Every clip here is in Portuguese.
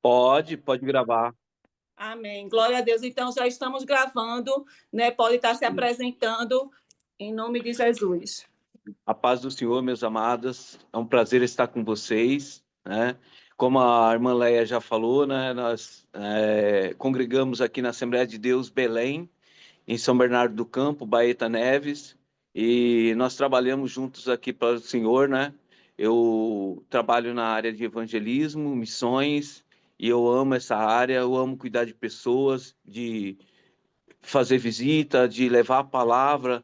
Pode gravar. Amém. Glória a Deus. Então, já estamos gravando, né? Pode estar se apresentando em nome de Jesus. A paz do Senhor, meus amados. É um prazer estar com vocês, né? Como a irmã Leia já falou, né? Nós congregamos aqui na Assembleia de Deus Belém, em São Bernardo do Campo, Baeta Neves, e nós trabalhamos juntos aqui para o Senhor, né? Eu trabalho na área de evangelismo, missões, e eu amo essa área, eu amo cuidar de pessoas, de fazer visita, de levar a palavra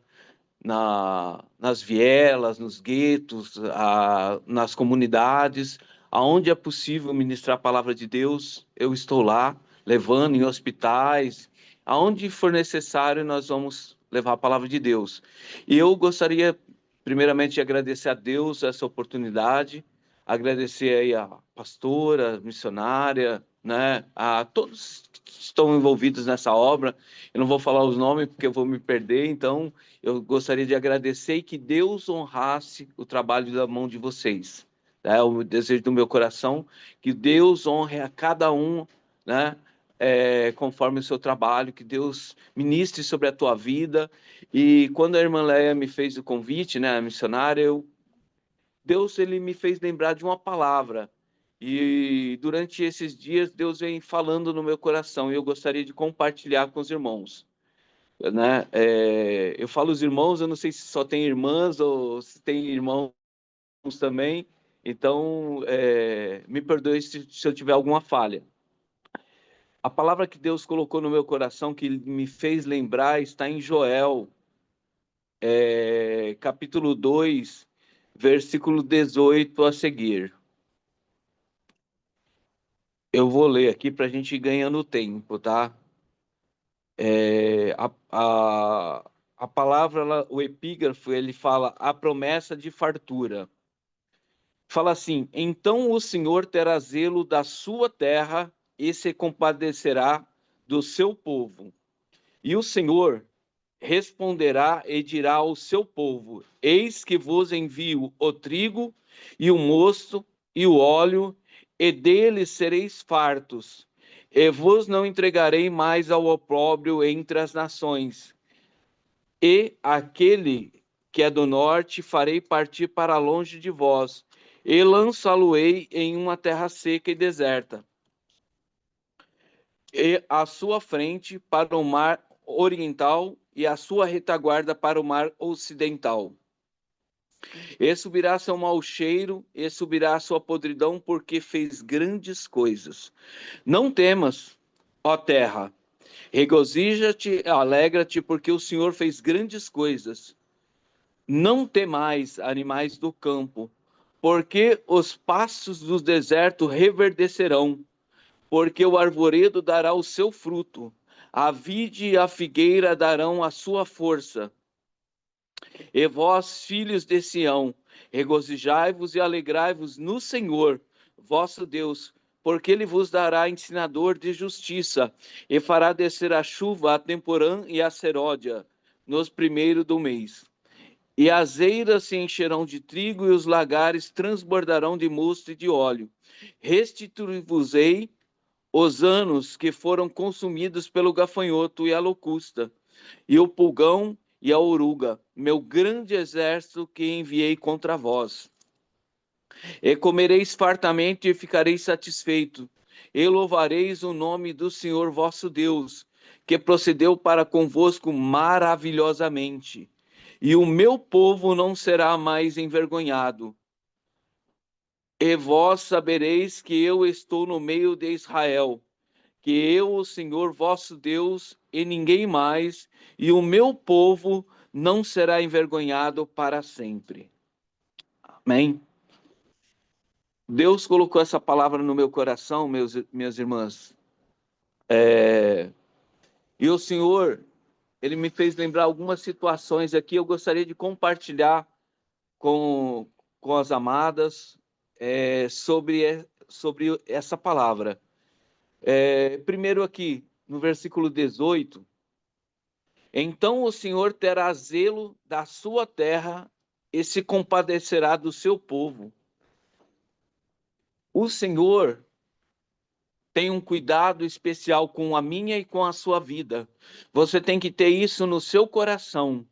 nas vielas, nos guetos, nas comunidades, aonde é possível ministrar a palavra de Deus, eu estou lá, levando em hospitais, aonde for necessário, nós vamos levar a palavra de Deus. E eu gostaria, primeiramente, de agradecer a Deus essa oportunidade, agradecer aí a pastora, a missionária, né, a todos que estão envolvidos nessa obra. Eu não vou falar os nomes porque eu vou me perder, então eu gostaria de agradecer e que Deus honrasse o trabalho da mão de vocês. É o desejo do meu coração, que Deus honre a cada um, né, conforme o seu trabalho, que Deus ministre sobre a tua vida. E quando a irmã Leia me fez o convite, né, a missionária, Deus ele me fez lembrar de uma palavra. E durante esses dias, Deus vem falando no meu coração, e eu gostaria de compartilhar com os irmãos, né? Eu falo os irmãos, eu não sei se só tem irmãs ou se tem irmãos também, então me perdoe se eu tiver alguma falha. A palavra que Deus colocou no meu coração, que me fez lembrar, está em Joel, capítulo 2, versículo 18 a seguir. Eu vou ler aqui para a gente ir ganhando tempo, tá? A palavra, o epígrafo, ele fala a promessa de fartura. Fala assim: então o Senhor terá zelo da sua terra e se compadecerá do seu povo. E o Senhor responderá e dirá ao seu povo: eis que vos envio o trigo e o mosto e o óleo, e deles sereis fartos. E vos não entregarei mais ao opróbrio entre as nações. E aquele que é do norte farei partir para longe de vós, e lançá-lo-ei em uma terra seca e deserta, e a sua frente para o mar oriental e a sua retaguarda para o mar ocidental. E subirá seu mau cheiro, e subirá a sua podridão, porque fez grandes coisas. Não temas, ó terra, regozija-te, alegra-te, porque o Senhor fez grandes coisas. Não temais, animais do campo, porque os pastos do deserto reverdecerão, porque o arvoredo dará o seu fruto, a vide e a figueira darão a sua força. E vós, filhos de Sião, regozijai-vos e alegrai-vos no Senhor, vosso Deus, porque ele vos dará ensinador de justiça, e fará descer a chuva, a temporã e a seródia, nos primeiros do mês. E as eiras se encherão de trigo, e os lagares transbordarão de mosto e de óleo. Restituir-vos-ei os anos que foram consumidos pelo gafanhoto e a locusta, e o pulgão e a oruga, meu grande exército que enviei contra vós. E comereis fartamente e ficareis satisfeito, e louvareis o nome do Senhor vosso Deus, que procedeu para convosco maravilhosamente. E o meu povo não será mais envergonhado. E vós sabereis que eu estou no meio de Israel, que eu, o Senhor vosso Deus, e ninguém mais, e o meu povo não será envergonhado para sempre. Amém? Deus colocou essa palavra no meu coração, minhas irmãs. E o Senhor, ele me fez lembrar algumas situações aqui, eu gostaria de compartilhar com as amadas sobre essa palavra. Primeiro aqui, no versículo 18, então o Senhor terá zelo da sua terra e se compadecerá do seu povo. O Senhor, tem um cuidado especial com a minha e com a sua vida. Você tem que ter isso no seu coração.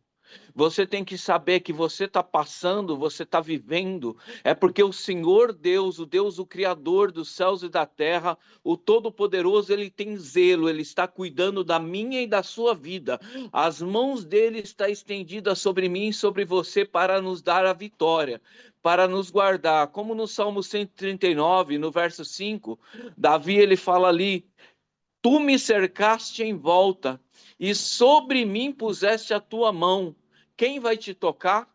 Você tem que saber que você está passando, você está vivendo, é porque o Senhor Deus, o Deus, o Criador dos céus e da terra, o Todo-Poderoso, ele tem zelo, ele está cuidando da minha e da sua vida. As mãos dele estão estendidas sobre mim e sobre você para nos dar a vitória, para nos guardar. Como no Salmo 139, no verso 5, Davi ele fala ali: Tu me cercaste em volta e sobre mim puseste a tua mão. Quem vai te tocar?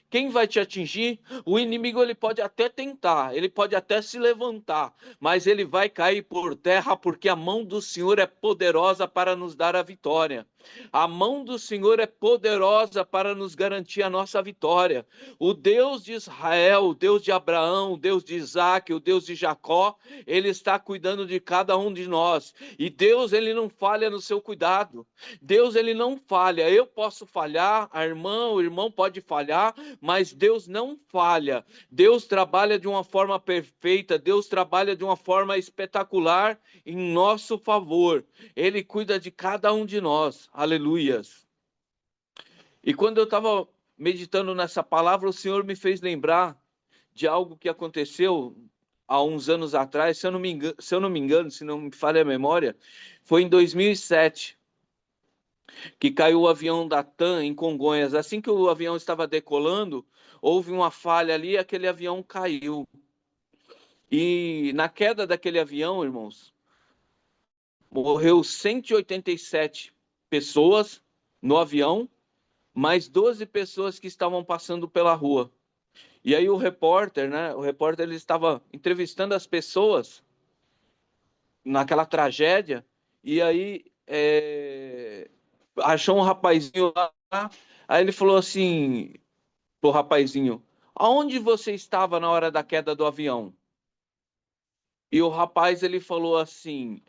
Quem vai te atingir? O inimigo ele pode até tentar, ele pode até se levantar, mas ele vai cair por terra porque a mão do Senhor é poderosa para nos dar a vitória. A mão do Senhor é poderosa para nos garantir a nossa vitória. O Deus de Israel, o Deus de Abraão, o Deus de Isaac, o Deus de Jacó, ele está cuidando de cada um de nós. E Deus, ele não falha no seu cuidado. Deus, ele não falha. Eu posso falhar, a irmã, o irmão pode falhar, mas Deus não falha. Deus trabalha de uma forma perfeita, Deus trabalha de uma forma espetacular em nosso favor. Ele cuida de cada um de nós. Aleluias. E quando eu estava meditando nessa palavra, o Senhor me fez lembrar de algo que aconteceu há uns anos atrás, se eu não me engano, se não me falha a memória, foi em 2007, que caiu o avião da TAM em Congonhas. Assim que o avião estava decolando, houve uma falha ali e aquele avião caiu. E na queda daquele avião, irmãos, morreu 187 pessoas no avião, mais 12 pessoas que estavam passando pela rua. E aí o repórter, né? O repórter ele estava entrevistando as pessoas naquela tragédia, e aí achou um rapazinho lá, aí ele falou assim pro rapazinho: aonde você estava na hora da queda do avião? E o rapaz ele falou assim: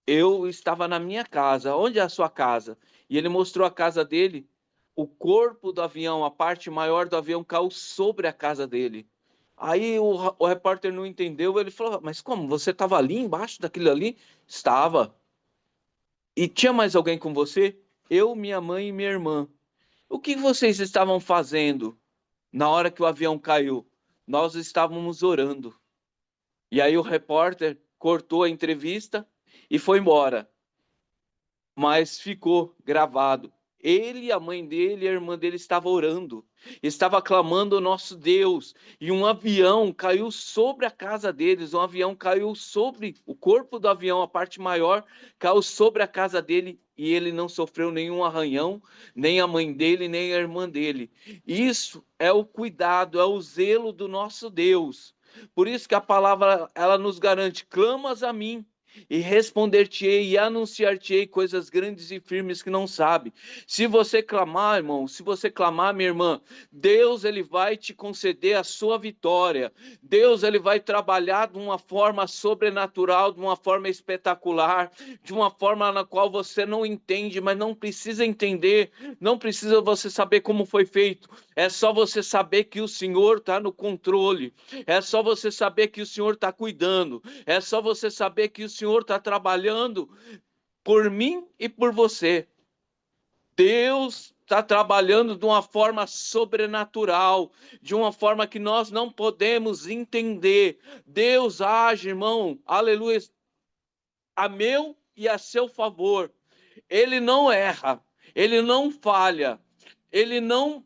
eu estava na minha casa. Onde é a sua casa? E ele mostrou a casa dele. O corpo do avião, a parte maior do avião caiu sobre a casa dele. Aí o repórter não entendeu, ele falou: mas como? Você estava ali embaixo daquilo ali? Estava. E tinha mais alguém com você? Eu, minha mãe e minha irmã. O que vocês estavam fazendo na hora que o avião caiu? Nós estávamos orando. E aí o repórter cortou a entrevista e foi embora. Mas ficou gravado. Ele, a mãe dele e a irmã dele estavam orando, estava clamando ao nosso Deus, e um avião caiu sobre a casa deles, um avião caiu sobre o corpo do avião, a parte maior, caiu sobre a casa dele, e ele não sofreu nenhum arranhão, nem a mãe dele, nem a irmã dele. Isso é o cuidado, é o zelo do nosso Deus. Por isso que a palavra, ela nos garante: clamas a mim, e responder-te-ei e anunciar-te-ei coisas grandes e firmes que não sabe. Se você clamar, irmão, se você clamar, minha irmã, Deus ele vai te conceder a sua vitória. Deus ele vai trabalhar de uma forma sobrenatural, de uma forma espetacular, de uma forma na qual você não entende, mas não precisa entender, não precisa você saber como foi feito. É só você saber que o Senhor está no controle. É só você saber que o Senhor está cuidando. É só você saber que o Senhor está trabalhando por mim e por você. Deus está trabalhando de uma forma sobrenatural, de uma forma que nós não podemos entender. Deus age, irmão, aleluia, a meu e a seu favor. Ele não erra, ele não falha, ele não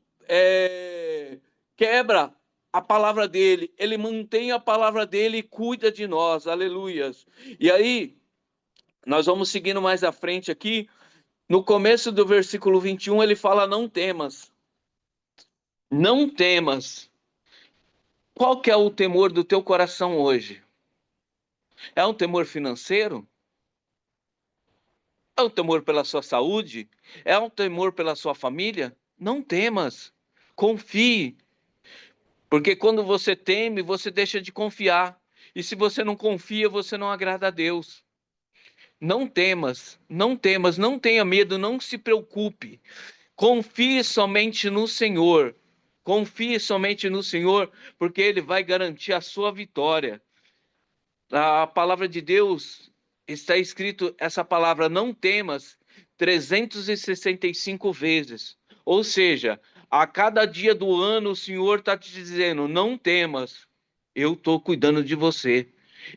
quebra a palavra dele, ele mantém a palavra dele e cuida de nós, aleluias. E aí, nós vamos seguindo mais à frente aqui, no começo do versículo 21, ele fala: não temas, não temas. Qual que é o temor do teu coração hoje? É um temor financeiro? É um temor pela sua saúde? É um temor pela sua família? Não temas, confie, porque quando você teme, você deixa de confiar. E se você não confia, você não agrada a Deus. Não temas, não temas, não tenha medo, não se preocupe. Confie somente no Senhor. Confie somente no Senhor, porque Ele vai garantir a sua vitória. A palavra de Deus está escrito essa palavra não temas 365 vezes. Ou seja, a cada dia do ano o Senhor está te dizendo, não temas, eu estou cuidando de você,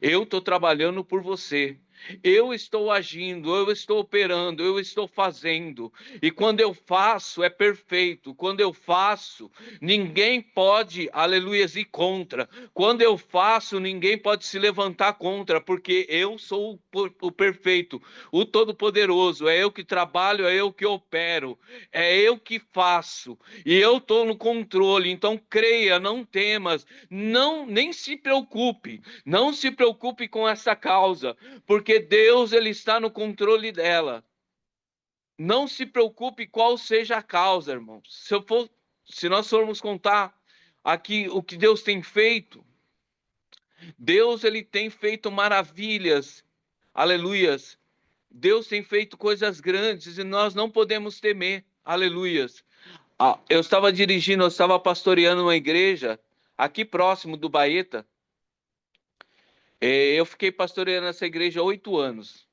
eu estou trabalhando por você. Eu estou agindo, eu estou operando, eu estou fazendo. E quando eu faço, é perfeito. Quando eu faço, ninguém pode, aleluia, ir contra. Quando eu faço, ninguém pode se levantar contra, porque eu sou o perfeito, o todo-poderoso. É eu que trabalho, é eu que opero, é eu que faço. E eu estou no controle. Então creia, não temas, não, nem se preocupe. Não se preocupe com essa causa, porque Deus ele está no controle dela. Não se preocupe qual seja a causa, irmãos. Se nós formos contar aqui o que Deus tem feito, Deus ele tem feito maravilhas. Aleluias. Deus tem feito coisas grandes e nós não podemos temer. Aleluias. Eu estava dirigindo, eu estava pastoreando uma igreja aqui próximo do Baeta. Eu fiquei pastoreando essa igreja há 8 anos.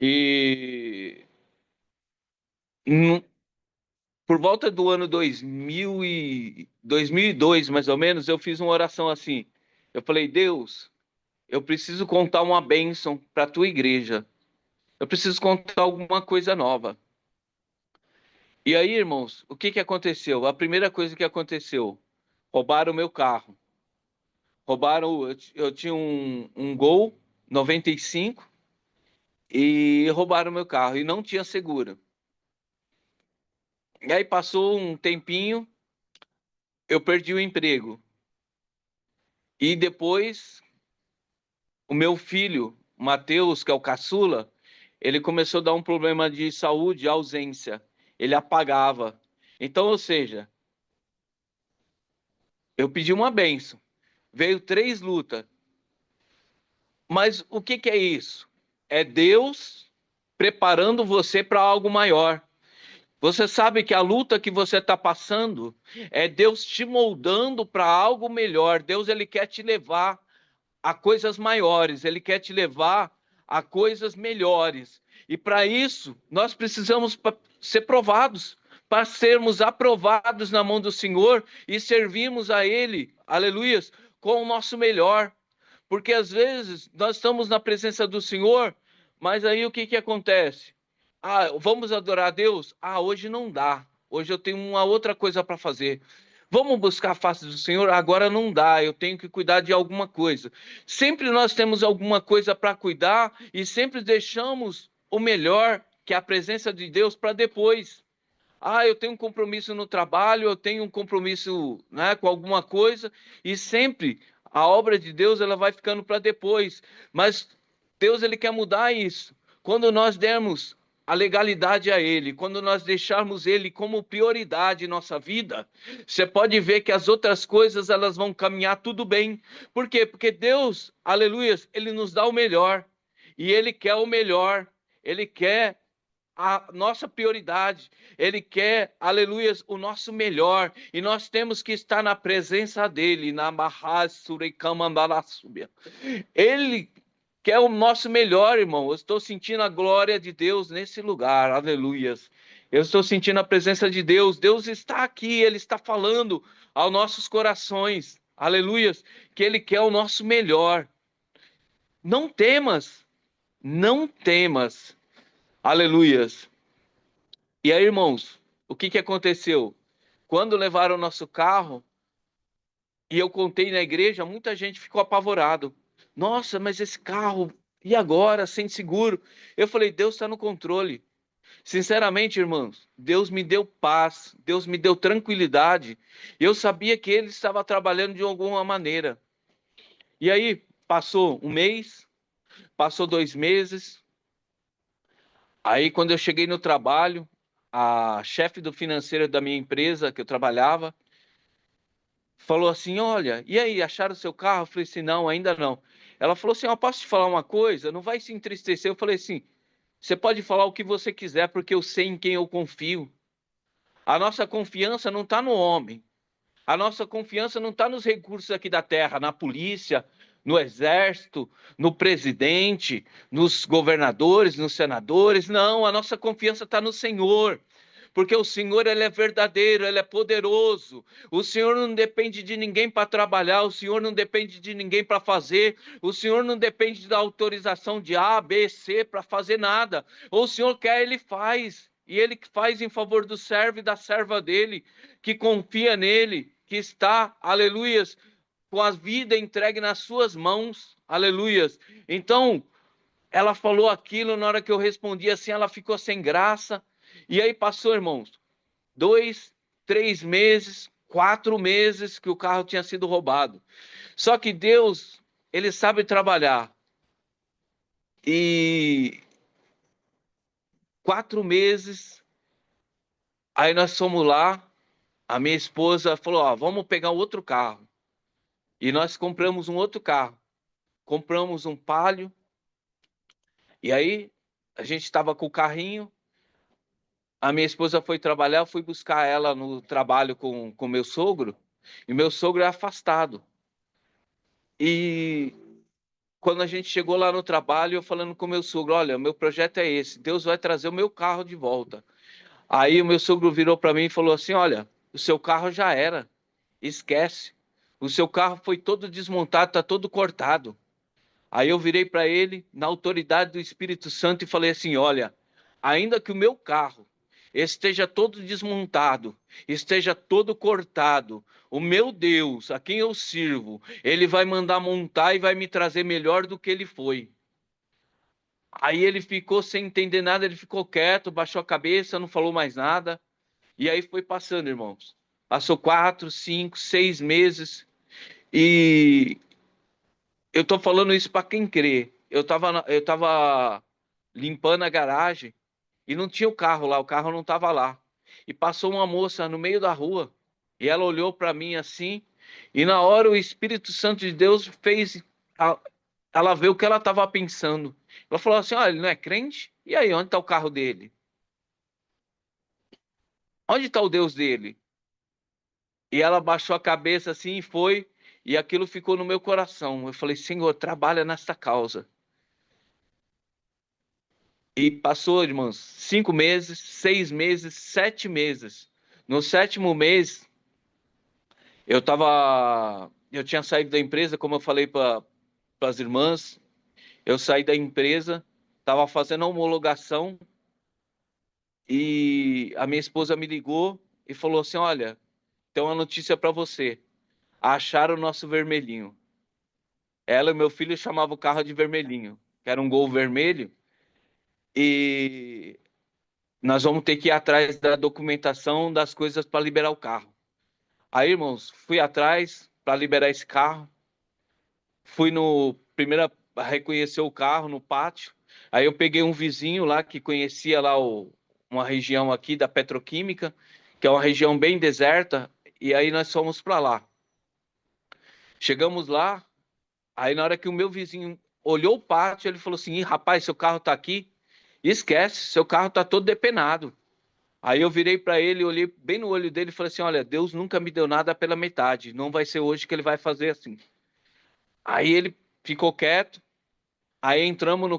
E por volta do ano 2002, mais ou menos, eu fiz uma oração assim. Eu falei, Deus, eu preciso contar uma bênção para a tua igreja. Eu preciso contar alguma coisa nova. E aí, irmãos, o que que aconteceu? A primeira coisa que aconteceu, roubaram o meu carro. Roubaram, eu tinha um Gol 95 e roubaram o meu carro e não tinha seguro. E aí passou um tempinho, eu perdi o emprego. E depois, o meu filho, Matheus, que é o caçula, ele começou a dar um problema de saúde, ausência. Ele apagava. Então, ou seja, eu pedi uma bênção. Veio 3 lutas. Mas o que que é isso? É Deus preparando você para algo maior. Você sabe que a luta que você está passando é Deus te moldando para algo melhor. Deus ele quer te levar a coisas maiores, ele quer te levar a coisas melhores. E para isso, nós precisamos ser provados, para sermos aprovados na mão do Senhor e servirmos a Ele, aleluias, com o nosso melhor. Porque às vezes nós estamos na presença do Senhor, mas aí o que que acontece? Vamos adorar a Deus? Hoje não dá. Hoje eu tenho uma outra coisa para fazer. Vamos buscar a face do Senhor? Agora não dá, eu tenho que cuidar de alguma coisa. Sempre nós temos alguma coisa para cuidar e sempre deixamos o melhor, que é a presença de Deus, para depois. Eu tenho um compromisso no trabalho, eu tenho um compromisso, né, com alguma coisa, e sempre a obra de Deus ela vai ficando para depois. Mas Deus ele quer mudar isso. Quando nós dermos a legalidade a Ele, quando nós deixarmos Ele como prioridade em nossa vida, você pode ver que as outras coisas elas vão caminhar tudo bem. Por quê? Porque Deus, aleluia, Ele nos dá o melhor. E Ele quer o melhor. Ele quer a nossa prioridade, Ele quer, aleluia, o nosso melhor, e nós temos que estar na presença dEle, na Ele quer o nosso melhor, irmão. Eu estou sentindo a glória de Deus nesse lugar, aleluia. Eu estou sentindo a presença de Deus, Deus está aqui, Ele está falando aos nossos corações, aleluia, que Ele quer o nosso melhor. Não temas, não temas. Aleluias. E aí, irmãos, o que que aconteceu? Quando levaram o nosso carro, e eu contei na igreja, muita gente ficou apavorado. Nossa, mas esse carro, e agora, sem seguro? Eu falei, Deus está no controle. Sinceramente, irmãos, Deus me deu paz, Deus me deu tranquilidade. Eu sabia que Ele estava trabalhando de alguma maneira. E aí, passou um mês, passou 2 meses, aí, quando eu cheguei no trabalho, a chefe do financeiro da minha empresa que eu trabalhava falou assim: Olha, e aí, acharam o seu carro? Eu falei assim: Não, ainda não. Ela falou assim: Posso te falar uma coisa? Não vai se entristecer. Eu falei assim: Você pode falar o que você quiser, porque eu sei em quem eu confio. A nossa confiança não está no homem. A nossa confiança não está nos recursos aqui da terra, na polícia, no exército, no presidente, nos governadores, nos senadores. Não, a nossa confiança está no Senhor. Porque o Senhor, ele é verdadeiro, ele é poderoso. O Senhor não depende de ninguém para trabalhar, o Senhor não depende de ninguém para fazer, o Senhor não depende da autorização de A, B, C para fazer nada. Ou o Senhor quer, ele faz. E ele faz em favor do servo e da serva dele, que confia nele, que está, aleluias, com a vida entregue nas suas mãos, aleluias. Então, ela falou aquilo, na hora que eu respondi assim, ela ficou sem graça. E aí passou, irmãos, 2, 3 meses, 4 meses que o carro tinha sido roubado. Só que Deus, ele sabe trabalhar. E 4 meses, aí nós fomos lá, a minha esposa falou, ó, vamos pegar outro carro. E nós compramos um outro carro. Compramos um Palio. E aí, a gente estava com o carrinho, a minha esposa foi trabalhar, eu fui buscar ela no trabalho com meu sogro, e meu sogro é afastado. E quando a gente chegou lá no trabalho, eu falando com meu sogro, olha, meu projeto é esse, Deus vai trazer o meu carro de volta. Aí o meu sogro virou para mim e falou assim, olha, o seu carro já era, esquece. O seu carro foi todo desmontado, está todo cortado. Aí eu virei para ele, na autoridade do Espírito Santo, e falei assim, olha, ainda que o meu carro esteja todo desmontado, esteja todo cortado, o meu Deus, a quem eu sirvo, ele vai mandar montar e vai me trazer melhor do que ele foi. Aí ele ficou sem entender nada, ele ficou quieto, baixou a cabeça, não falou mais nada. E aí foi passando, irmãos. Passou 4, 5, 6 meses. E eu tô falando isso para quem crê. Eu tava limpando a garagem e não tinha o carro lá, o carro não estava lá. E passou uma moça no meio da rua e ela olhou para mim assim, e na hora o Espírito Santo de Deus fez ela ver o que ela estava pensando. Ela falou assim: olha, ele não é crente? E aí, onde está o carro dele? Onde está o Deus dele? E ela baixou a cabeça assim e foi, e aquilo ficou no meu coração. Eu falei: Senhor, trabalha nesta causa. E passou, irmãos, 5 meses, 6 meses, 7 meses. No 7º mês, eu tinha saído da empresa, como eu falei para as irmãs, eu saí da empresa, estava fazendo a homologação e a minha esposa me ligou e falou assim: olha, tem uma notícia para você. Acharam o nosso vermelhinho. Ela e meu filho chamavam o carro de vermelhinho, que era um Gol vermelho, e nós vamos ter que ir atrás da documentação das coisas para liberar o carro. Aí, irmãos, fui atrás para liberar esse carro. Fui no primeiro a reconhecer o carro no pátio. Aí eu peguei um vizinho lá que conhecia lá uma região aqui da petroquímica, que é uma região bem deserta, e aí nós fomos para lá. Chegamos lá, aí na hora que o meu vizinho olhou o pátio, ele falou assim: rapaz, seu carro está aqui? Esquece, seu carro está todo depenado. Aí eu virei para ele, olhei bem no olho dele e falei assim: olha, Deus nunca me deu nada pela metade, não vai ser hoje que ele vai fazer assim. Aí ele ficou quieto, aí entramos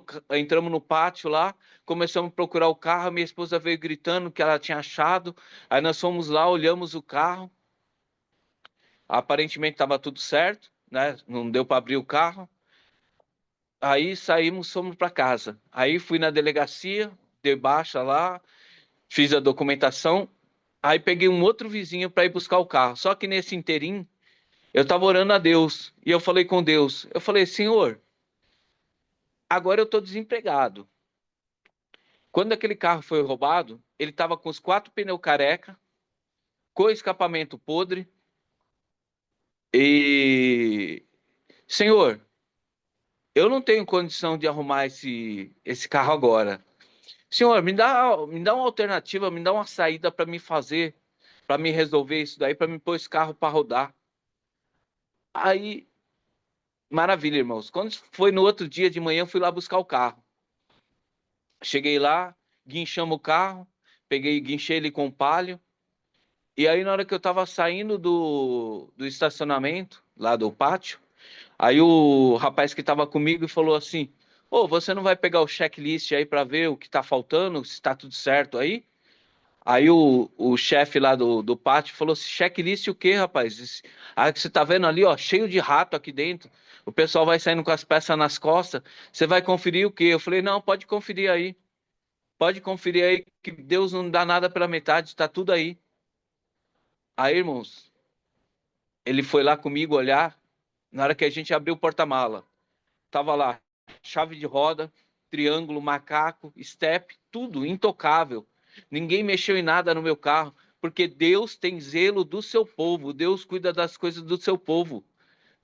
no pátio lá, começamos a procurar o carro, minha esposa veio gritando que ela tinha achado, aí nós fomos lá, olhamos o carro, aparentemente estava tudo certo, né? Não deu para abrir o carro. Aí saímos, fomos para casa. Aí fui na delegacia, dei baixa lá, fiz a documentação. Aí peguei um outro vizinho para ir buscar o carro. Só que nesse inteirinho, eu estava orando a Deus. E eu falei com Deus. Eu falei: Senhor, agora eu estou desempregado. Quando aquele carro foi roubado, ele estava com os 4 pneus careca, com o escapamento podre. E, Senhor, eu não tenho condição de arrumar esse carro agora. Senhor, me dá uma alternativa, me dá uma saída para me fazer, para me resolver isso daí, para me pôr esse carro para rodar. Aí, maravilha, irmãos. Quando foi no outro dia de manhã, eu fui lá buscar o carro. Cheguei lá, guinchamos o carro, guinchei ele com palio. E aí, na hora que eu estava saindo do estacionamento, lá do pátio, Aí o rapaz que estava comigo falou assim: ô, você não vai pegar o checklist aí para ver o que está faltando, se está tudo certo aí? Aí o chefe lá do pátio falou assim: checklist o quê, rapaz? Aí que você tá vendo ali, ó, cheio de rato aqui dentro. O pessoal vai saindo com as peças nas costas. Você vai conferir o quê? Eu falei: não, pode conferir aí. Pode conferir aí que Deus não dá nada pela metade, está tudo aí. Aí, irmãos, ele foi lá comigo olhar. Na hora que a gente abriu o porta-mala, tava lá chave de roda, triângulo, macaco, step, tudo intocável. Ninguém mexeu em nada no meu carro, porque Deus tem zelo do seu povo. Deus cuida das coisas do seu povo.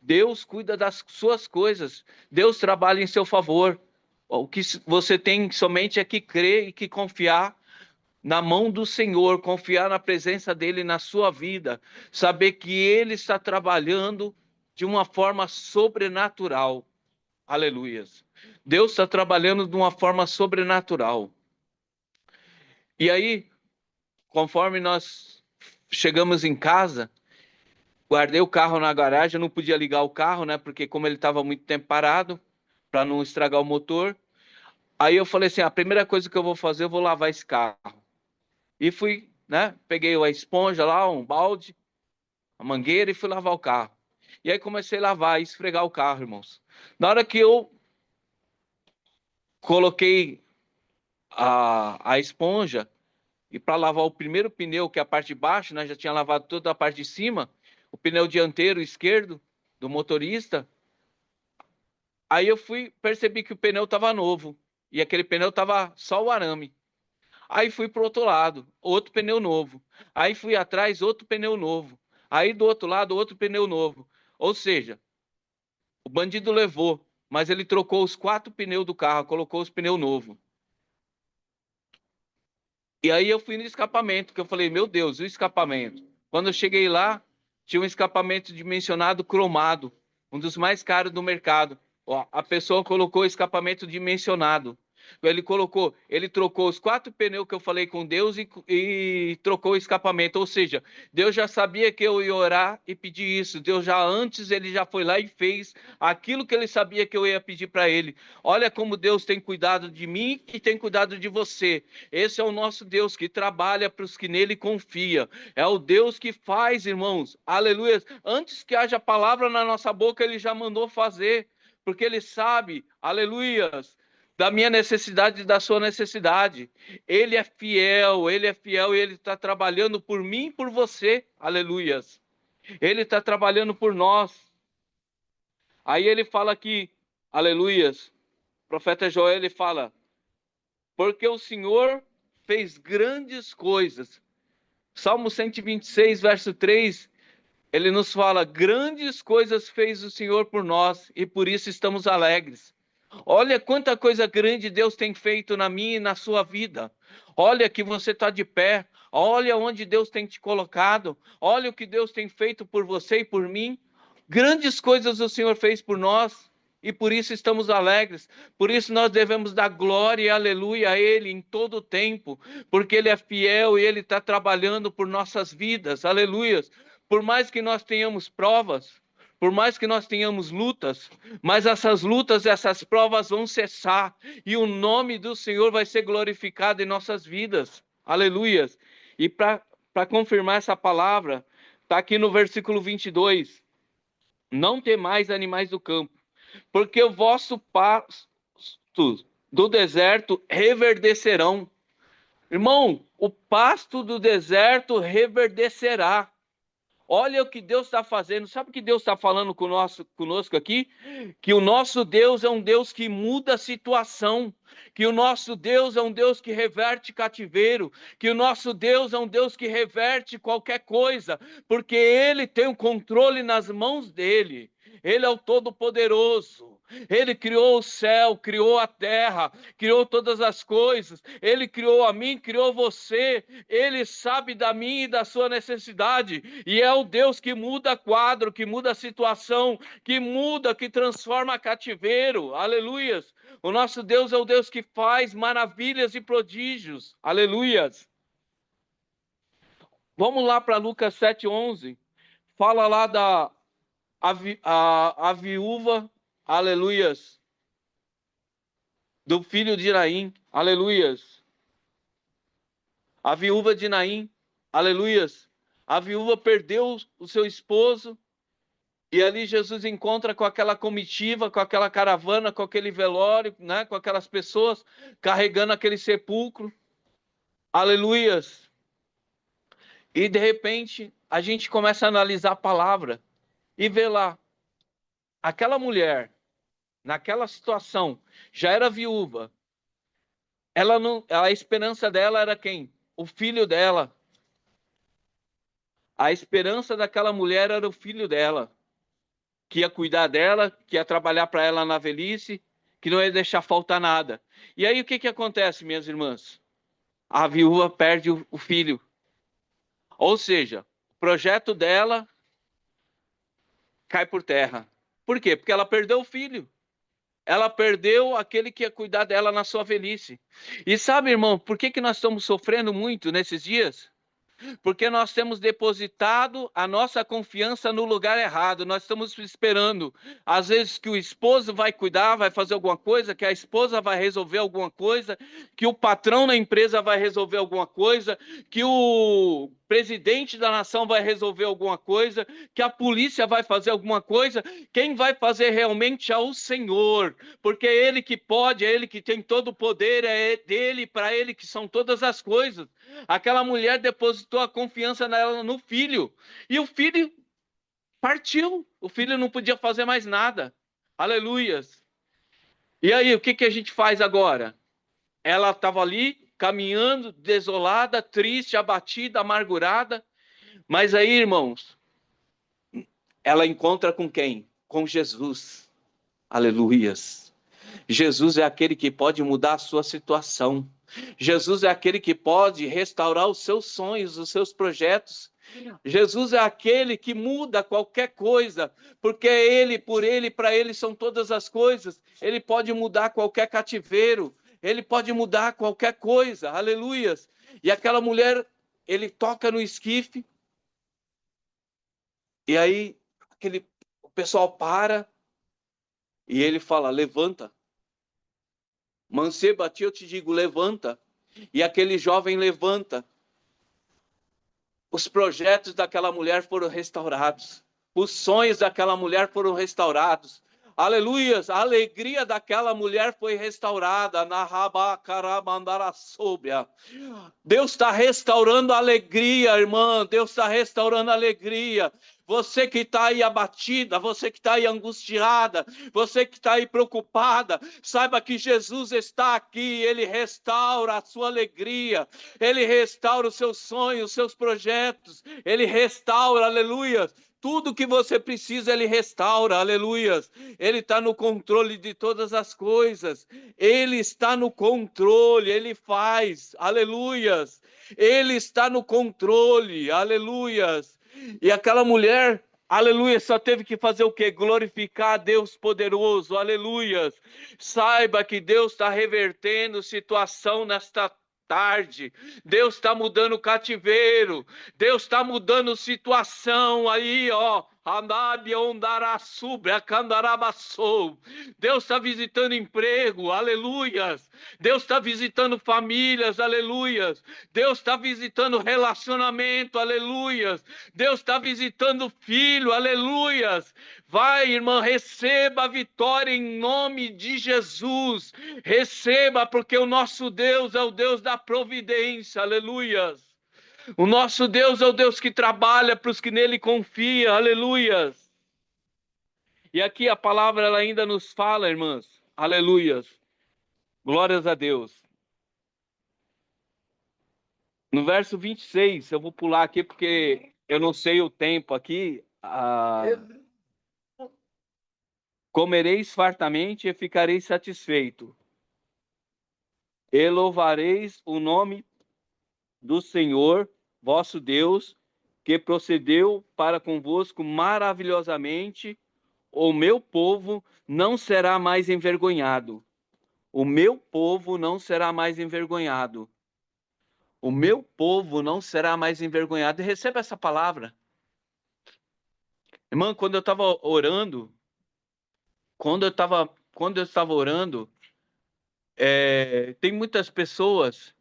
Deus cuida das suas coisas. Deus trabalha em seu favor. O que você tem somente é que crer e que confiar na mão do Senhor, confiar na presença dele na sua vida, saber que ele está trabalhando de uma forma sobrenatural. Aleluias. Deus está trabalhando de uma forma sobrenatural. E aí, conforme nós chegamos em casa, guardei o carro na garagem, eu não podia ligar o carro, né? Porque como ele estava muito tempo parado, para não estragar o motor. Aí eu falei assim, a primeira coisa que eu vou fazer, eu vou lavar esse carro. E fui, né? Peguei a esponja lá, um balde, a mangueira e fui lavar o carro. E aí comecei a lavar e esfregar o carro, irmãos. Na hora que eu coloquei a esponja e para lavar o primeiro pneu, que é a parte de baixo, né? Já tinha lavado toda a parte de cima, o pneu dianteiro esquerdo do motorista. Aí eu percebi que o pneu estava novo e aquele pneu estava só o arame. Aí fui para o outro lado, outro pneu novo. Aí fui atrás, outro pneu novo. Aí do outro lado, outro pneu novo. Ou seja, o bandido levou, mas ele trocou os 4 pneus do carro, colocou os pneus novos. E aí eu fui no escapamento, que eu falei, meu Deus, o escapamento. Quando eu cheguei lá, tinha um escapamento dimensionado cromado, um dos mais caros do mercado. Ó, a pessoa colocou escapamento dimensionado. Ele trocou os 4 pneus que eu falei com Deus e trocou o escapamento. Ou seja, Deus já sabia que eu ia orar e pedir isso. Deus já antes, ele já foi lá e fez aquilo que ele sabia que eu ia pedir para ele. Olha como Deus tem cuidado de mim e tem cuidado de você. Esse é o nosso Deus que trabalha para os que nele confiam. É o Deus que faz, irmãos. Aleluia. Antes que haja palavra na nossa boca, ele já mandou fazer. Porque ele sabe, aleluias, da minha necessidade e da sua necessidade. Ele é fiel e ele está trabalhando por mim e por você. Aleluias. Ele está trabalhando por nós. Aí ele fala aqui, aleluias, o profeta Joel, ele fala, porque o Senhor fez grandes coisas. Salmo 126, verso 3, ele nos fala, grandes coisas fez o Senhor por nós e por isso estamos alegres. Olha quanta coisa grande Deus tem feito na minha e na sua vida. Olha que você está de pé. Olha onde Deus tem te colocado. Olha o que Deus tem feito por você e por mim. Grandes coisas o Senhor fez por nós e por isso estamos alegres. Por isso nós devemos dar glória e aleluia a Ele em todo o tempo, porque Ele é fiel e Ele está trabalhando por nossas vidas. Aleluias. Por mais que nós tenhamos provas, por mais que nós tenhamos lutas, mas essas lutas, essas provas vão cessar e o nome do Senhor vai ser glorificado em nossas vidas. Aleluias. E para confirmar essa palavra, está aqui no versículo 22. Não temais animais do campo, porque o vosso pasto do deserto reverdecerão. Irmão, o pasto do deserto reverdecerá. Olha o que Deus está fazendo. Sabe o que Deus está falando conosco aqui? Que o nosso Deus é um Deus que muda a situação. Que o nosso Deus é um Deus que reverte cativeiro. Que o nosso Deus é um Deus que reverte qualquer coisa. Porque Ele tem o controle nas mãos dele. Ele é o Todo-Poderoso. Ele criou o céu, criou a terra, criou todas as coisas. Ele criou a mim, criou você. Ele sabe da minha e da sua necessidade. E é o Deus que muda quadro, que muda a situação, que muda, que transforma cativeiro. Aleluias. O nosso Deus é o Deus que faz maravilhas e prodígios. Aleluias. Vamos lá para Lucas 7:11. Fala lá a viúva, aleluias, do filho de Naim, aleluias. A viúva de Naim, aleluias. A viúva perdeu o seu esposo, e ali Jesus encontra com aquela comitiva, com aquela caravana, com aquele velório, né, com aquelas pessoas carregando aquele sepulcro, aleluias. E de repente a gente começa a analisar a palavra e vê lá, aquela mulher, naquela situação, já era viúva. Ela não, a esperança dela era quem? O filho dela. A esperança daquela mulher era o filho dela, que ia cuidar dela, que ia trabalhar para ela na velhice, que não ia deixar faltar nada. E aí o que acontece, minhas irmãs? A viúva perde o filho. Ou seja, o projeto dela cai por terra. Por quê? Porque ela perdeu o filho. Ela perdeu aquele que ia cuidar dela na sua velhice. E sabe, irmão, por que nós estamos sofrendo muito nesses dias? Porque nós temos depositado a nossa confiança no lugar errado. Nós estamos esperando, às vezes, que o esposo vai cuidar, vai fazer alguma coisa, que a esposa vai resolver alguma coisa, que o patrão na empresa vai resolver alguma coisa, que o presidente da nação vai resolver alguma coisa, que a polícia vai fazer alguma coisa. Quem vai fazer realmente é o Senhor, porque é Ele que pode, é Ele que tem todo o poder, é dele, para Ele que são todas as coisas. Aquela mulher depositou a confiança nela no filho, e o filho partiu, o filho não podia fazer mais nada, aleluias. E aí, o que a gente faz agora? Ela estava ali, caminhando, desolada, triste, abatida, amargurada, mas aí, irmãos, ela encontra com quem? Com Jesus, aleluias. Jesus é aquele que pode mudar a sua situação. Jesus é aquele que pode restaurar os seus sonhos, os seus projetos. Jesus é aquele que muda qualquer coisa, porque é Ele, por Ele, para Ele são todas as coisas. Ele pode mudar qualquer cativeiro, Ele pode mudar qualquer coisa, aleluias. E aquela mulher, ele toca no esquife, e aí o pessoal para, e ele fala, levanta. Mancebo, a ti eu te digo, levanta. E aquele jovem levanta. Os projetos daquela mulher foram restaurados. Os sonhos daquela mulher foram restaurados. Aleluias, a alegria daquela mulher foi restaurada. Deus está restaurando a alegria, irmã. Deus está restaurando a alegria. Você que está aí abatida, você que está aí angustiada, você que está aí preocupada, saiba que Jesus está aqui, Ele restaura a sua alegria, Ele restaura os seus sonhos, os seus projetos, Ele restaura, aleluia. Tudo que você precisa, Ele restaura, aleluias. Ele está no controle de todas as coisas. Ele está no controle, Ele faz, aleluias. Ele está no controle, aleluias. E aquela mulher, aleluia, só teve que fazer o quê? Glorificar a Deus poderoso, aleluias. Saiba que Deus está revertendo situação nesta tarde. Deus está mudando o cativeiro. Deus está mudando situação aí, ó. Deus está visitando emprego, aleluias. Deus está visitando famílias, aleluias. Deus está visitando relacionamento, aleluias. Deus está visitando filho, aleluias. Vai, irmã, receba a vitória em nome de Jesus. Receba, porque o nosso Deus é o Deus da providência, aleluias. O nosso Deus é o Deus que trabalha para os que nele confiam, aleluias. E aqui a palavra ela ainda nos fala, irmãs, aleluias. Glórias a Deus. No verso 26, eu vou pular aqui porque eu não sei o tempo aqui. Comereis fartamente e ficareis satisfeito. E louvareis o nome do Senhor, vosso Deus, que procedeu para convosco maravilhosamente. O meu povo não será mais envergonhado. O meu povo não será mais envergonhado. O meu povo não será mais envergonhado. E receba essa palavra. Irmã, quando eu estava orando, tem muitas pessoas.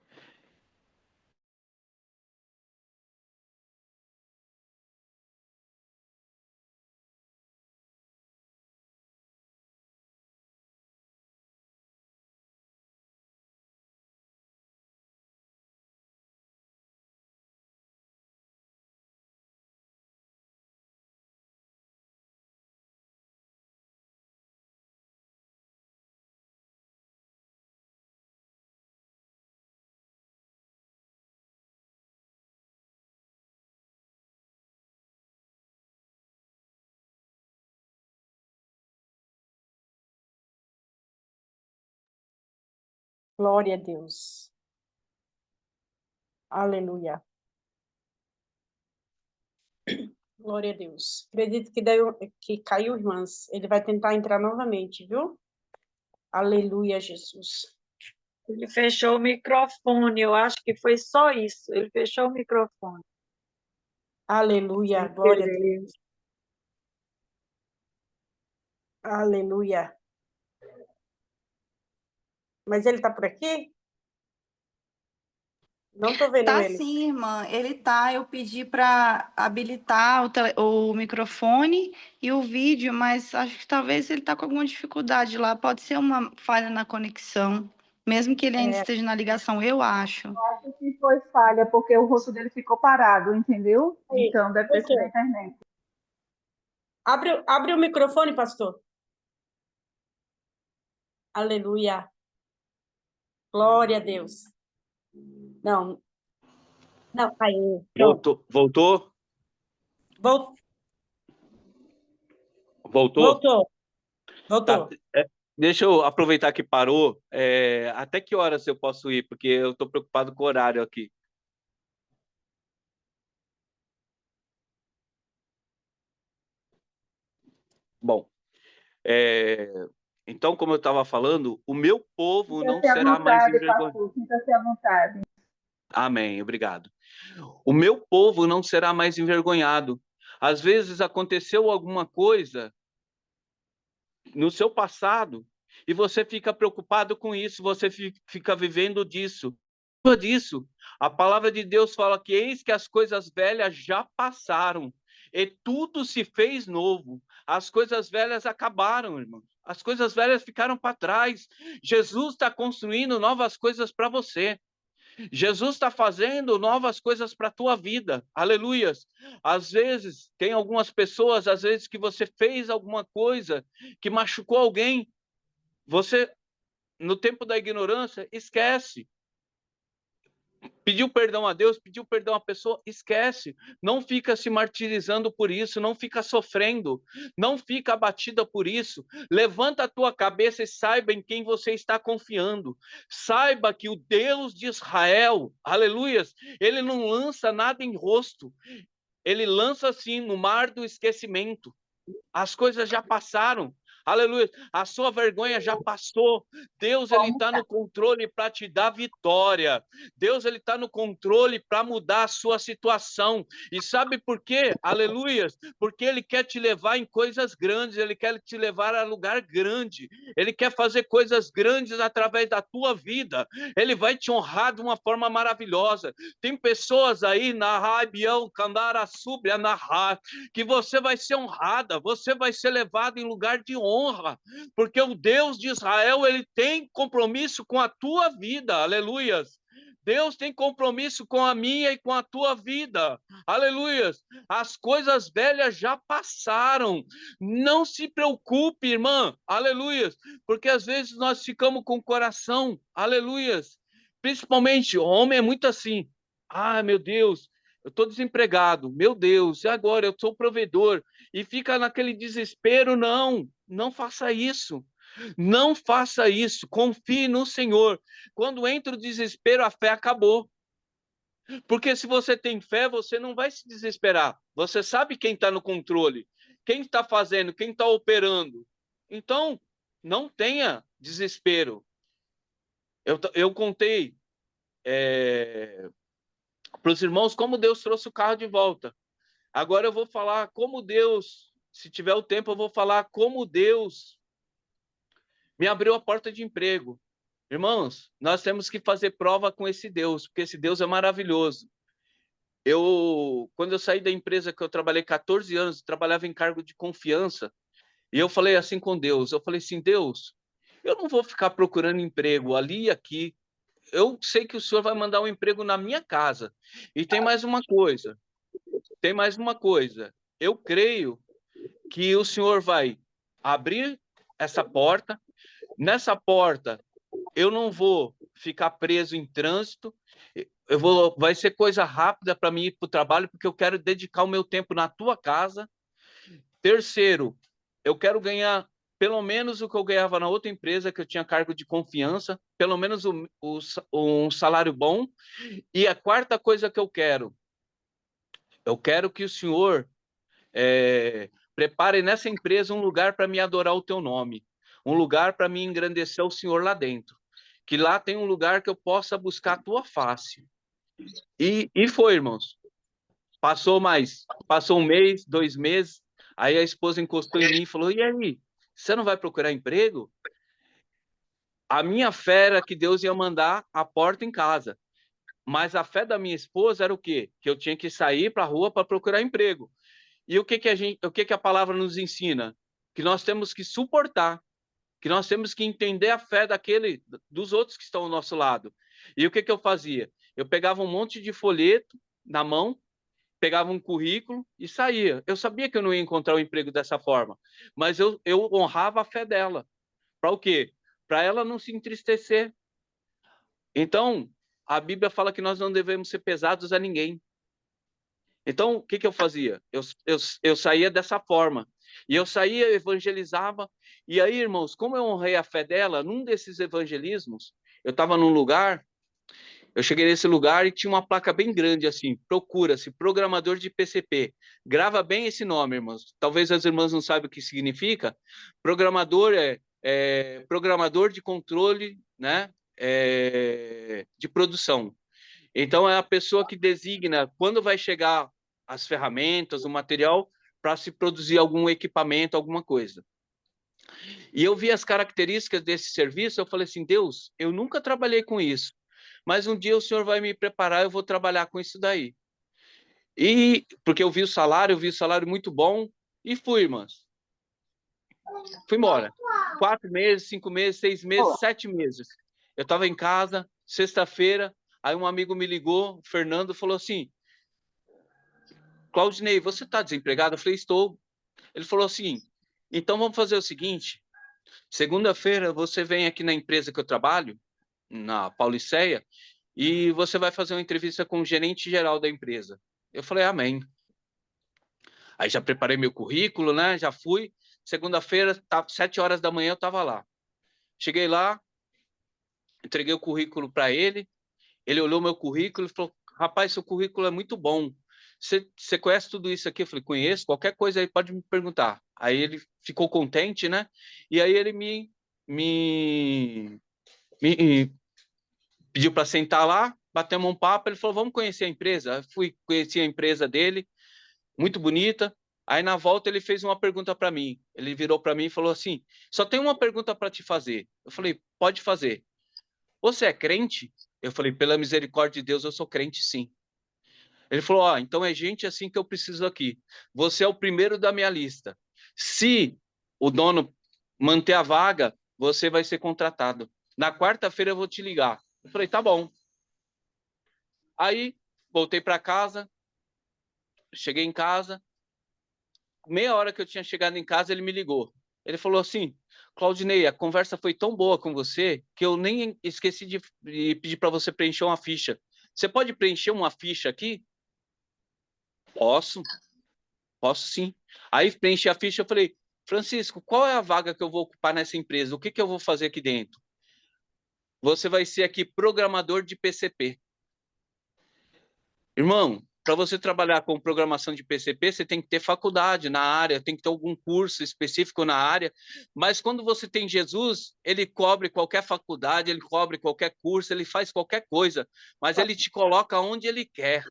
Glória a Deus. Aleluia. Glória a Deus. Acredito que caiu, irmãs. Ele vai tentar entrar novamente, viu? Aleluia, Jesus. Ele fechou o microfone, eu acho que foi só isso. Ele fechou o microfone. Aleluia, glória a Deus. Aleluia. Mas ele está por aqui? Não estou vendo Tá ele. sim, irmã. Ele tá. Eu pedi para habilitar o microfone e o vídeo, mas acho que talvez ele tá com alguma dificuldade lá. Pode ser uma falha na conexão, mesmo que ele ainda esteja na ligação, eu acho. Acho que foi falha, porque o rosto dele ficou parado, entendeu? Então, deve ter sido a internet. Abre o microfone, pastor. Aleluia. Glória a Deus. Não. Não, aí. Voltou? Voltou. Tá. Deixa eu aproveitar que parou. Até que horas eu posso ir? Porque eu estou preocupado com o horário aqui. Bom, então, como eu estava falando, o meu povo não será mais envergonhado. Sinta-se à vontade. Amém, obrigado. O meu povo não será mais envergonhado. Às vezes aconteceu alguma coisa no seu passado e você fica preocupado com isso, você fica vivendo disso. A palavra de Deus fala que eis que as coisas velhas já passaram e tudo se fez novo. As coisas velhas acabaram, irmão. As coisas velhas ficaram para trás. Jesus está construindo novas coisas para você. Jesus está fazendo novas coisas para a tua vida. Aleluias. Às vezes, tem algumas pessoas, às vezes, que você fez alguma coisa que machucou alguém. Você, no tempo da ignorância, esquece. Pediu perdão a Deus, pediu perdão à pessoa, esquece. Não fica se martirizando por isso, não fica sofrendo, não fica abatida por isso. Levanta a tua cabeça e saiba em quem você está confiando. Saiba que o Deus de Israel, aleluias, ele não lança nada em rosto. Ele lança assim no mar do esquecimento. As coisas já passaram. Aleluia. A sua vergonha já passou. Deus, ele está no controle para te dar vitória. Deus, ele está no controle para mudar a sua situação. E sabe por quê? Aleluia. Porque ele quer te levar em coisas grandes. Ele quer te levar a lugar grande. Ele quer fazer coisas grandes através da tua vida. Ele vai te honrar de uma forma maravilhosa. Tem pessoas aí na Rabião, Candara, Súbria, na que você vai ser honrada, você vai ser levado em lugar de honra, porque o Deus de Israel, ele tem compromisso com a tua vida, aleluias. Deus tem compromisso com a minha e com a tua vida, aleluias. As coisas velhas já passaram, não se preocupe, irmã, aleluias, porque às vezes nós ficamos com o coração, aleluias, principalmente o homem é muito assim, meu Deus, eu estou desempregado, meu Deus, e agora eu sou provedor, e fica naquele desespero. Não faça isso, não faça isso, confie no Senhor. Quando entra o desespero, a fé acabou, porque se você tem fé, você não vai se desesperar, você sabe quem está no controle, quem está fazendo, quem está operando, então não tenha desespero. Eu contei para os irmãos como Deus trouxe o carro de volta. Agora eu vou falar como Deus se tiver o tempo, eu vou falar como Deus me abriu a porta de emprego. Irmãos, nós temos que fazer prova com esse Deus, porque esse Deus é maravilhoso. Quando eu saí da empresa que eu trabalhei 14 anos, trabalhava em cargo de confiança, e eu falei assim com Deus, eu falei assim, Deus, eu não vou ficar procurando emprego ali e aqui, eu sei que o Senhor vai mandar um emprego na minha casa. E tem mais uma coisa, eu creio que o Senhor vai abrir essa porta, nessa porta eu não vou ficar preso em trânsito, vai ser coisa rápida para mim ir para o trabalho, porque eu quero dedicar o meu tempo na tua casa. Terceiro, eu quero ganhar pelo menos o que eu ganhava na outra empresa, que eu tinha cargo de confiança, pelo menos um salário bom. E a quarta coisa que eu quero que o Senhor prepare nessa empresa um lugar para me adorar o teu nome, um lugar para me engrandecer o Senhor lá dentro, que lá tem um lugar que eu possa buscar a tua face. E foi, irmãos. Passou um mês, 2 meses, aí a esposa encostou em mim e falou, e aí, você não vai procurar emprego? A minha fé era que Deus ia mandar a porta em casa, mas a fé da minha esposa era o quê? Que eu tinha que sair para a rua para procurar emprego. E o que a palavra nos ensina? Que nós temos que suportar, que nós temos que entender a fé dos outros que estão ao nosso lado. E o que eu fazia? Eu pegava um monte de folheto na mão, pegava um currículo e saía. Eu sabia que eu não ia encontrar um emprego dessa forma, mas eu honrava a fé dela. Para o quê? Para ela não se entristecer. Então, a Bíblia fala que nós não devemos ser pesados a ninguém. Então, o que eu fazia? Eu saía dessa forma. E eu saía, evangelizava. E aí, irmãos, como eu honrei a fé dela, num desses evangelismos, eu estava num lugar, eu cheguei nesse lugar e tinha uma placa bem grande assim, procura-se programador de PCP. Grava bem esse nome, irmãos. Talvez as irmãs não saibam o que significa. Programador é programador de controle, né? De produção. Então, é a pessoa que designa quando vai chegar as ferramentas, o material, para se produzir algum equipamento, alguma coisa. E eu vi as características desse serviço, eu falei assim, Deus, eu nunca trabalhei com isso, mas um dia o Senhor vai me preparar, eu vou trabalhar com isso daí. E porque eu vi o salário muito bom, e fui, irmãs. Fui embora. 4 meses, 5 meses, 6 meses, 7 meses. Eu estava em casa, sexta-feira, aí um amigo me ligou, o Fernando, falou assim, Claudinei, você está desempregado? Eu falei, estou. Ele falou assim, então vamos fazer o seguinte, segunda-feira você vem aqui na empresa que eu trabalho, na Pauliceia, e você vai fazer uma entrevista com o gerente geral da empresa. Eu falei, amém. Aí já preparei meu currículo, né? Já fui. Segunda-feira, 7 horas da manhã, eu estava lá. Cheguei lá, entreguei o currículo para ele. Ele olhou meu currículo e falou, rapaz, seu currículo é muito bom. Você conhece tudo isso aqui? Eu falei, conheço. Qualquer coisa aí pode me perguntar. Aí ele ficou contente, né? E aí ele me pediu para sentar lá, batemos um papo. Ele falou, vamos conhecer a empresa. Eu fui conhecer a empresa dele, muito bonita. Aí, na volta, ele fez uma pergunta para mim. Ele virou para mim e falou assim, só tem uma pergunta para te fazer. Eu falei, pode fazer. Você é crente? Eu falei, pela misericórdia de Deus, eu sou crente, sim. Ele falou, então é gente assim que eu preciso aqui. Você é o primeiro da minha lista. Se o dono manter a vaga, você vai ser contratado. Na quarta-feira eu vou te ligar. Eu falei, tá bom. Aí, voltei para casa, cheguei em casa, meia hora que eu tinha chegado em casa, ele me ligou. Ele falou assim, Claudinei, a conversa foi tão boa com você que eu nem esqueci de pedir para você preencher uma ficha. Você pode preencher uma ficha aqui? Posso sim. Aí preenchi a ficha, eu falei, Francisco, qual é a vaga que eu vou ocupar nessa empresa? O que eu vou fazer aqui dentro? Você vai ser aqui programador de PCP. Irmão, para você trabalhar com programação de PCP, você tem que ter faculdade na área, tem que ter algum curso específico na área, mas quando você tem Jesus, ele cobre qualquer faculdade, ele cobre qualquer curso, ele faz qualquer coisa, mas ele te coloca onde ele quer.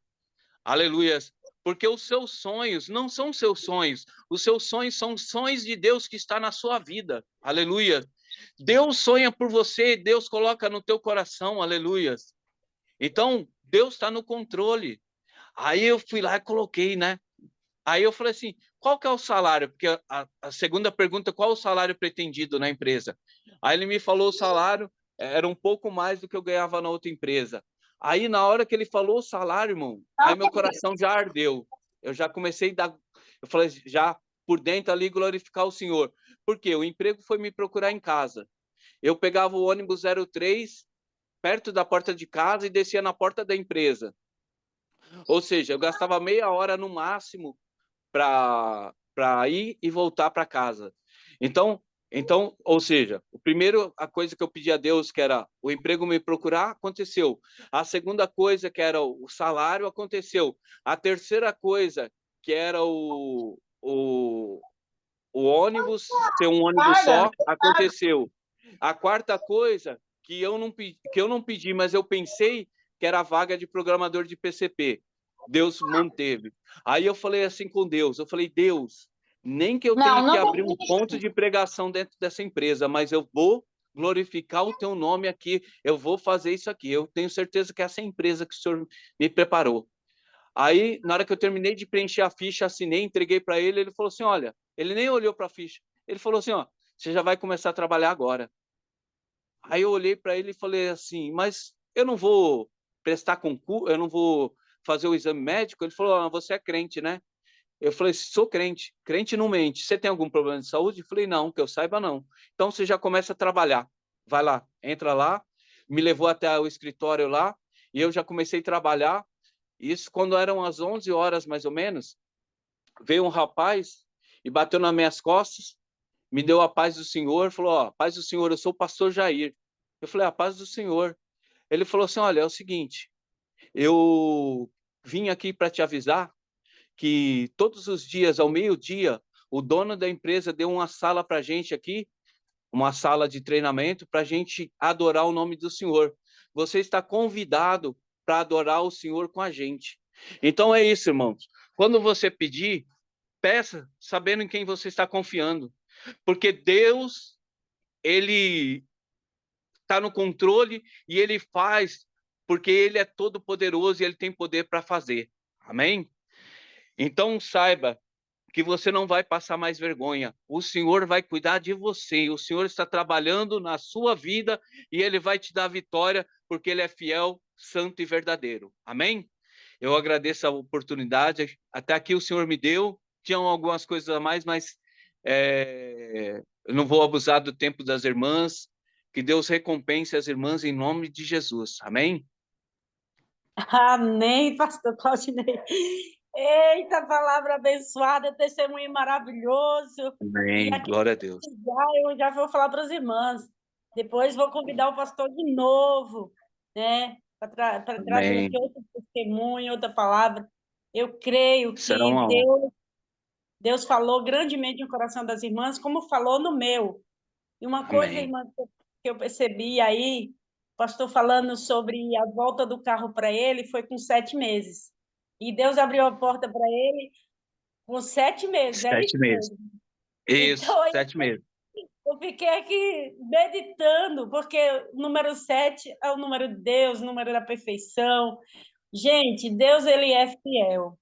Aleluia. Porque os seus sonhos não são seus sonhos. Os seus sonhos são sonhos de Deus que está na sua vida. Aleluia. Deus sonha por você, Deus coloca no teu coração. Aleluia. Então, Deus está no controle. Aí eu fui lá e coloquei, né? Aí eu falei assim, qual que é o salário? Porque a segunda pergunta, qual é o salário pretendido na empresa? Aí ele me falou o salário, era um pouco mais do que eu ganhava na outra empresa. Aí na hora que ele falou o salário, irmão, aí meu coração já ardeu. Eu já comecei a dar, eu falei, já por dentro ali glorificar o Senhor. Por quê? O emprego foi me procurar em casa. Eu pegava o ônibus 03 perto da porta de casa e descia na porta da empresa. Ou seja, eu gastava meia hora no máximo para ir e voltar para casa. Então, ou seja, o primeiro, a coisa que eu pedi a Deus, que era o emprego me procurar, aconteceu. A segunda coisa, que era o salário, aconteceu. A terceira coisa, que era o ônibus, ser um ônibus só, aconteceu. A quarta coisa, que eu não pedi, mas eu pensei, que era a vaga de programador de PCP. Deus manteve. Aí eu falei assim com Deus, eu falei, Deus, nem que eu tenha que abrir um ponto de pregação dentro dessa empresa, mas eu vou glorificar o teu nome aqui, eu vou fazer isso aqui, eu tenho certeza que essa é a empresa que o Senhor me preparou. Aí, na hora que eu terminei de preencher a ficha, assinei, entreguei para ele, ele falou assim, olha, ele nem olhou para a ficha, ele falou assim, ó, você já vai começar a trabalhar agora. Aí eu olhei para ele e falei assim, mas eu não vou prestar concurso, eu não vou fazer o exame médico? Ele falou, ah, você é crente, né? Eu falei, sou crente, crente não mente. Você tem algum problema de saúde? Eu falei, não, que eu saiba não. Então você já começa a trabalhar. Vai lá, entra lá. Me levou até o escritório lá e eu já comecei a trabalhar. Isso quando eram as 11 horas mais ou menos, veio um rapaz e bateu nas minhas costas, me deu a paz do Senhor, falou, ó, paz do Senhor, eu sou o pastor Jair. Eu falei, a paz do Senhor. Ele falou assim, olha, é o seguinte, eu vim aqui para te avisar que todos os dias, ao meio-dia, o dono da empresa deu uma sala para a gente aqui, uma sala de treinamento, para a gente adorar o nome do Senhor. Você está convidado para adorar o Senhor com a gente. Então é isso, irmãos. Quando você pedir, peça sabendo em quem você está confiando. Porque Deus, ele está no controle e ele faz, porque ele é todo poderoso e ele tem poder para fazer. Amém? Então saiba que você não vai passar mais vergonha. O Senhor vai cuidar de você. O Senhor está trabalhando na sua vida e ele vai te dar vitória, porque ele é fiel, santo e verdadeiro. Amém? Eu agradeço a oportunidade. Até aqui o Senhor me deu. Tinham algumas coisas a mais, mas eu não vou abusar do tempo das irmãs. Que Deus recompense as irmãs em nome de Jesus. Amém? Amém, pastor Claudinei. Eita, palavra abençoada, testemunho maravilhoso. Amém. E aqui Glória a Deus. eu já vou falar para as irmãs. Depois vou convidar o pastor de novo, né? Para trazer Amém. aqui outro testemunho, outra palavra. Eu creio que Será uma honra. Deus falou grandemente no coração das irmãs, como falou no meu. E uma coisa, Amém. irmã, que eu percebi aí, o pastor falando sobre a volta do carro para ele, foi com 7 meses. E Deus abriu a porta para ele com 7 meses, é 7 isso meses. mesmo. Isso, Então, 7 meses. eu fiquei aqui meditando, porque o número 7 é o número de Deus, o número da perfeição. Gente, Deus, ele é fiel.